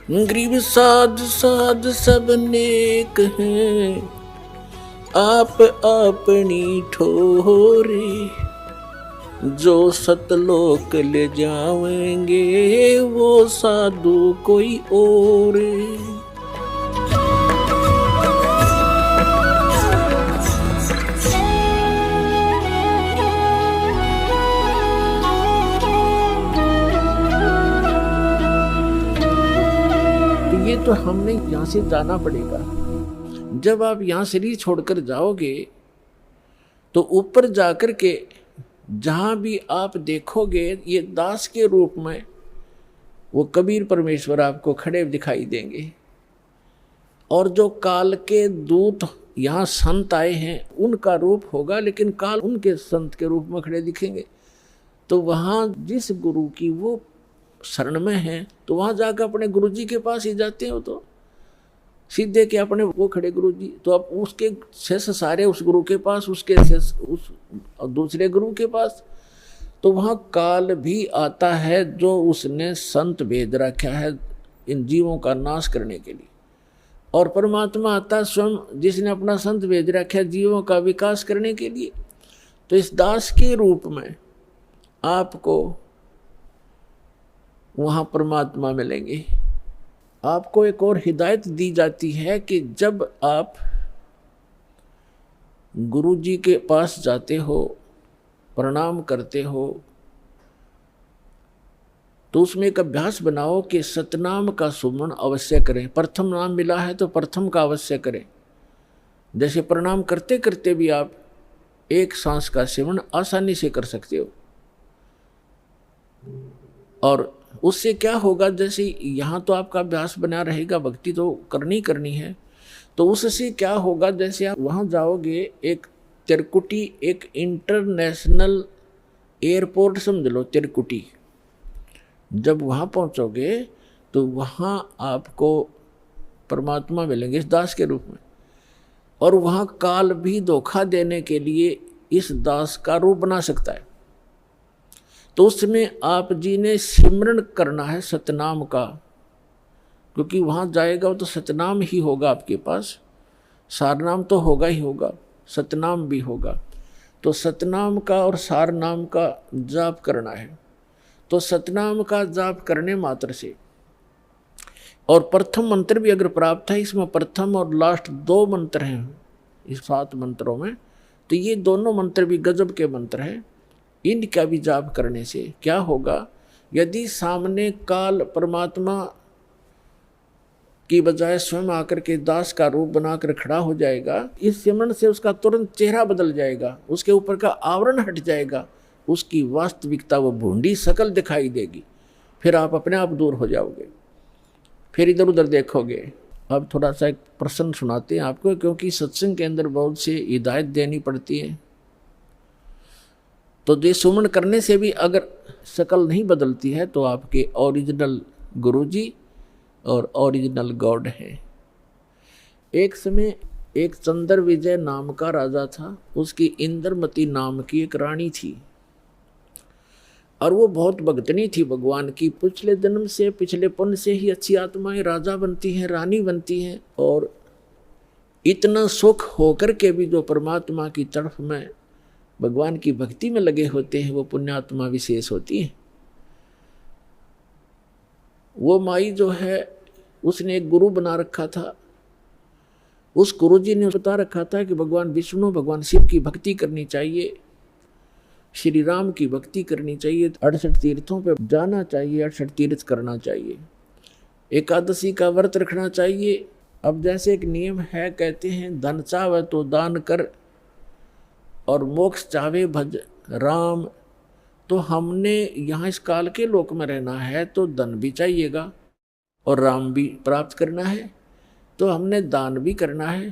गरीब साध साध सब नेक हैं, आप अपनी ठोरे। जो सतलोक ले जावेंगे वो साधु कोई और। ये तो हमने यहाँ से जाना पड़ेगा। जब आप यहाँ शरीर छोड़कर जाओगे तो ऊपर जाकर के जहाँ भी आप देखोगे ये दास के रूप में वो कबीर परमेश्वर आपको खड़े दिखाई देंगे। और जो काल के दूत यहाँ संत आए हैं उनका रूप होगा, लेकिन काल उनके संत के रूप में खड़े दिखेंगे। तो वहाँ जिस गुरु की वो शरण में है तो वहाँ जाकर अपने गुरु जी के पास ही जाते हो, तो सीधे के अपने वो खड़े गुरु जी, तो आप उसके शेष सारे उस गुरु के पास, उसके शेष उस दूसरे गुरु के पास। तो वहाँ काल भी आता है जो उसने संत भेज रखा है इन जीवों का नाश करने के लिए, और परमात्मा आता है स्वयं जिसने अपना संत भेज रखा है जीवों का विकास करने के लिए। तो इस दास के रूप में आपको वहाँ परमात्मा मिलेंगे। आपको एक और हिदायत दी जाती है कि जब आप गुरु जी के पास जाते हो, प्रणाम करते हो, तो उसमें एक अभ्यास बनाओ कि सतनाम का सुमन अवश्य करें। प्रथम नाम मिला है तो प्रथम का अवश्य करें। जैसे प्रणाम करते करते भी आप एक सांस का सेवन आसानी से कर सकते हो। और उससे क्या होगा, जैसे यहाँ तो आपका अभ्यास बना रहेगा, भक्ति तो करनी है, तो उससे क्या होगा, जैसे आप वहाँ जाओगे, एक तिरकुटी एक इंटरनेशनल एयरपोर्ट समझ लो तिरकुटी, जब वहाँ पहुँचोगे तो वहाँ आपको परमात्मा मिलेंगे इस दास के रूप में। और वहाँ काल भी धोखा देने के लिए इस दास का रूप बना सकता है। तो उसमें आप जी ने सिमरन करना है सतनाम का, क्योंकि वहाँ जाएगा तो सतनाम ही होगा आपके पास, सारनाम तो होगा ही होगा, सतनाम भी होगा। तो सतनाम का और सारनाम का जाप करना है। तो सतनाम का जाप करने मात्र से, और प्रथम मंत्र भी अगर प्राप्त है, इसमें प्रथम और लास्ट 2 मंत्र हैं इस 7 मंत्रों में, तो ये दोनों मंत्र भी गजब के मंत्र हैं। इनका भी जाप करने से क्या होगा, यदि सामने काल परमात्मा की बजाय स्वयं आकर के दास का रूप बनाकर खड़ा हो जाएगा, इस सिमरन से उसका तुरंत चेहरा बदल जाएगा, उसके ऊपर का आवरण हट जाएगा, उसकी वास्तविकता वो भूंडी शकल दिखाई देगी। फिर आप अपने आप दूर हो जाओगे, फिर इधर उधर देखोगे। अब थोड़ा सा एक प्रश्न सुनाते हैं आपको, क्योंकि सत्संग के अंदर बहुत से हिदायत देनी पड़ती है। तो ये सुमन करने से भी अगर शकल नहीं बदलती है तो आपके ओरिजिनल गुरुजी और ओरिजिनल गॉड है। एक समय एक चंद्र विजय नाम का राजा था, उसकी इंद्रमती नाम की एक रानी थी, और वो बहुत भक्तनी थी भगवान की। पिछले जन्म से, पिछले पुण्य से ही अच्छी आत्माएं राजा बनती हैं, रानी बनती हैं, और इतना सुख होकर के भी जो परमात्मा की तरफ में भगवान की भक्ति में लगे होते हैं वो पुण्यात्मा विशेष होती है। वो माई जो है उसने एक गुरु बना रखा था। उस गुरु जी ने बता रखा था कि भगवान विष्णु, भगवान शिव की भक्ति करनी चाहिए, श्री राम की भक्ति करनी चाहिए, 68 तीर्थों पे जाना चाहिए, 68 तीर्थ करना चाहिए, एकादशी का व्रत रखना चाहिए। अब जैसे एक नियम है, कहते हैं धन चाहे तो दान कर और मोक्ष चाहे भज राम। तो हमने यहाँ इस काल के लोक में रहना है तो धन भी चाहिएगा और राम भी प्राप्त करना है, तो हमने दान भी करना है।